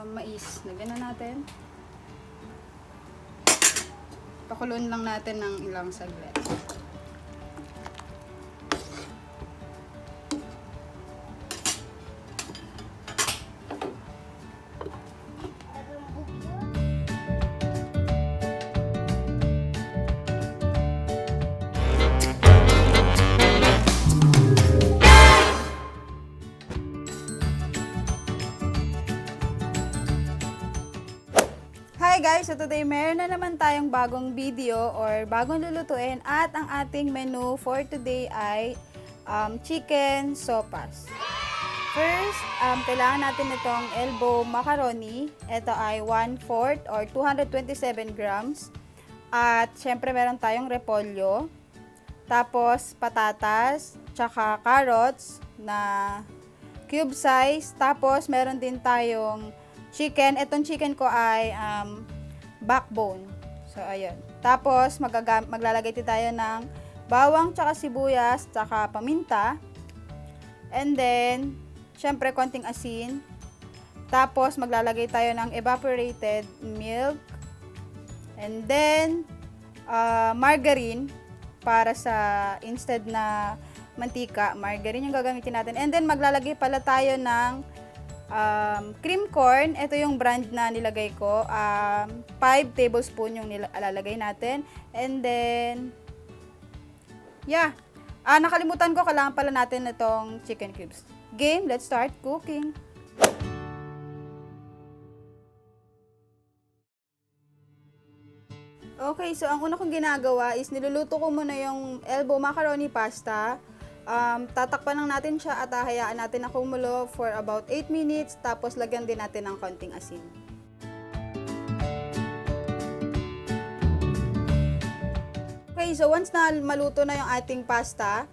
mais. Lagyan na natin. Pakulon lang natin ng ilang saglit. Hi guys! So today meron na naman tayong bagong video or bagong lulutuin at ang ating menu for today ay chicken sopas. First, kailangan natin itong elbow macaroni. Ito ay 1/4 or 227 grams. At syempre meron tayong repolyo. Tapos patatas, tsaka carrots na cube size. Tapos meron din tayong chicken. Itong chicken ko ay backbone. So, ayun. Tapos, maglalagay din tayo ng bawang, tsaka sibuyas, tsaka paminta. And then, syempre, konting asin. Tapos, maglalagay tayo ng evaporated milk. And then, margarine para sa instead na mantika, margarine yung gagamitin natin. And then, maglalagay pala tayo ng cream corn. Ito yung brand na nilagay ko. 5 tablespoon yung nilalagay natin. And then, yeah. Nakalimutan ko, kailangan pala natin itong chicken cubes. Game, let's start cooking. Okay, so ang una kong ginagawa is niluluto ko muna yung elbow macaroni pasta. Tatakpan lang natin siya at hahayaan natin na kumulo for about 8 minutes. Tapos lagyan din natin ng konting asin. Okay, so once na maluto na yung ating pasta,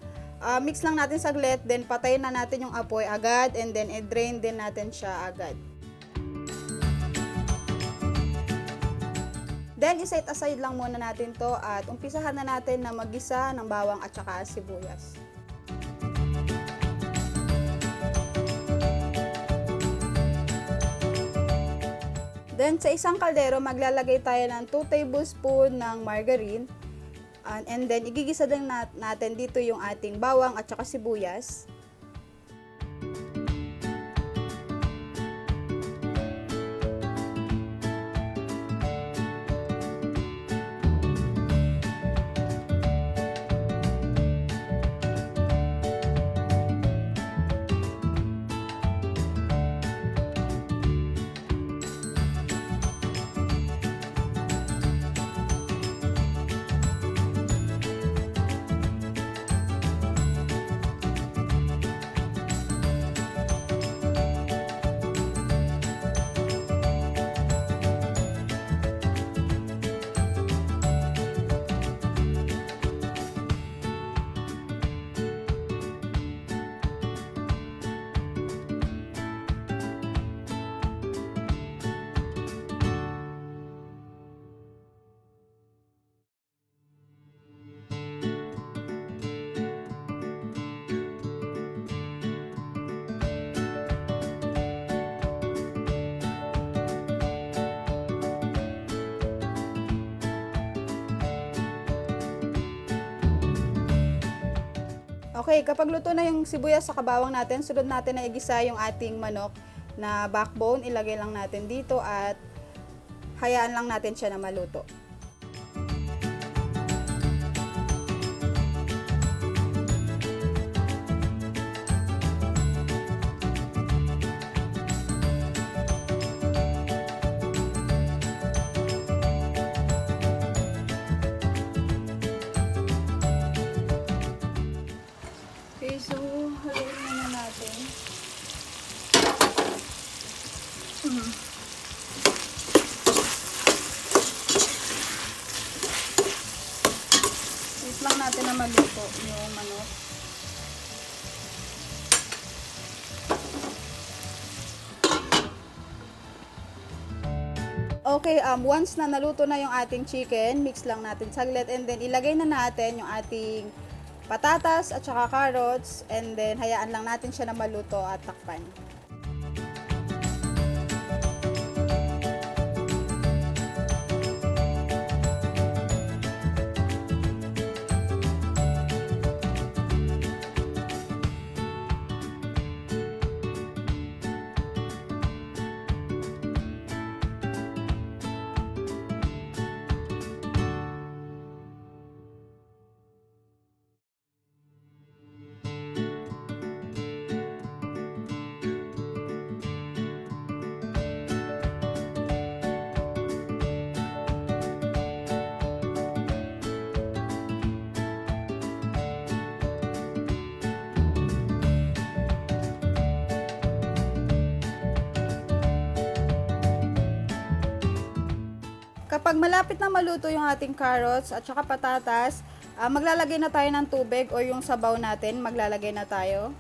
mix lang natin saglit, then patayin na natin yung apoy agad, and then i-drain din natin siya agad. Then iset aside lang muna natin to at umpisahan na natin na magisa ng bawang at saka sibuyas. Then, sa isang kaldero, maglalagay tayo ng 2 tablespoon ng margarine. And then, igigisa din natin dito yung ating bawang at saka sibuyas. Okay, kapag luto na yung sibuyas sa kabawang natin, sunod natin na igisa yung ating manok na backbone. Ilagay lang natin dito at hayaan lang natin siya na maluto. Okay, so haluin muna natin. Wait lang natin na maluto yung manok. Okay, once na naluto na yung ating chicken, mix lang natin saglit and then ilagay na natin yung ating patatas at saka carrots, and then hayaan lang natin siya na maluto at takpan. Kapag malapit na maluto yung ating carrots at saka patatas, maglalagay na tayo ng tubig o yung sabaw natin, maglalagay na tayo.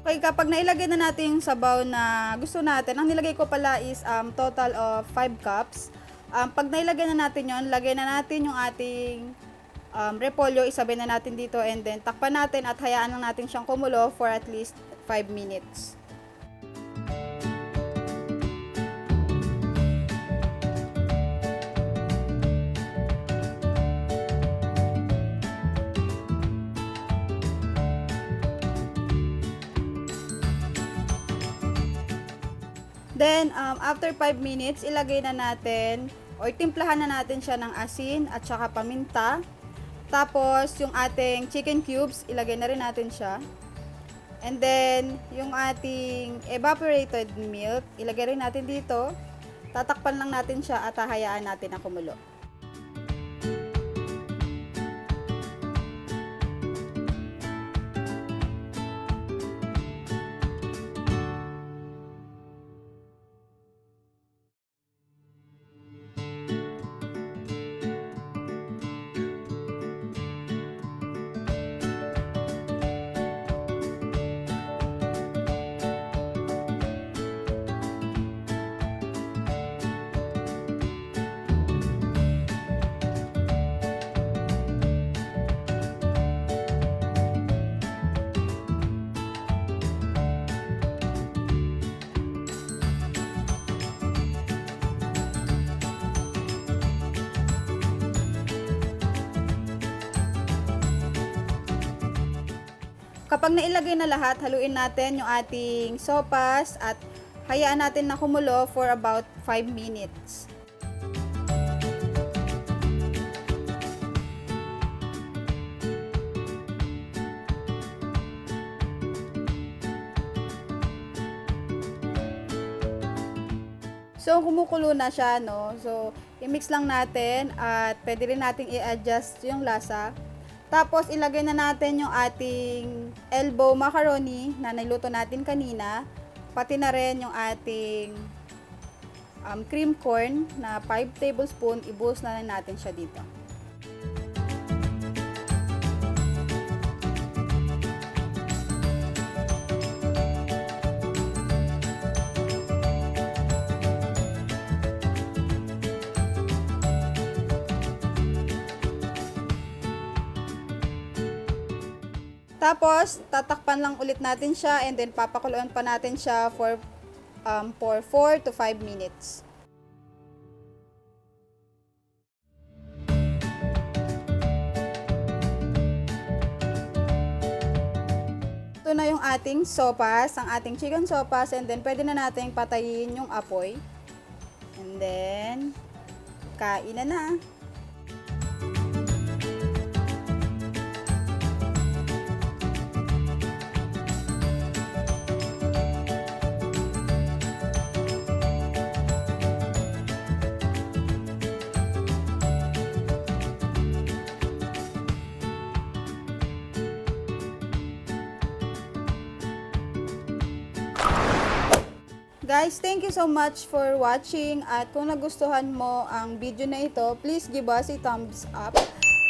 Okay, kapag nailagay na natin yung sabaw na gusto natin, ang nilagay ko pala is total of 5 cups. Pag nailagay na natin yon, lagay na natin yung ating repolyo, isabay na natin dito and then takpan natin at hayaan lang natin siyang kumulo for at least 5 minutes. Then, after 5 minutes, ilagay na natin or timplahan na natin siya ng asin at saka paminta. Tapos, yung ating chicken cubes, ilagay na rin natin siya. And then, yung ating evaporated milk, ilagay rin natin dito. Tatakpan lang natin siya at hahayaan natin na kumulo. Kapag nailagay na lahat, haluin natin yung ating sopas at hayaan natin na kumulo for about 5 minutes. So, kumukulo na siya, no? So, i-mix lang natin at pwede rin natin i-adjust yung lasa. Tapos, ilagay na natin yung ating elbow macaroni na niluto natin kanina. Pati na rin yung ating cream corn na 5 tablespoon. Ibuhos na rin natin siya dito. Tapos, tatakpan lang ulit natin siya and then papakuluan pa natin siya for 4 to 5 minutes. Ito na yung ating sopas, ang ating chicken sopas, and then pwede na natin patayin yung apoy. And then, kain na na. Guys, thank you so much for watching at kung nagustuhan mo ang video na ito, please give us a thumbs up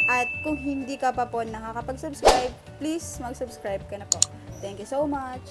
at kung hindi ka pa po nakakapag-subscribe, please mag-subscribe ka na po. Thank you so much!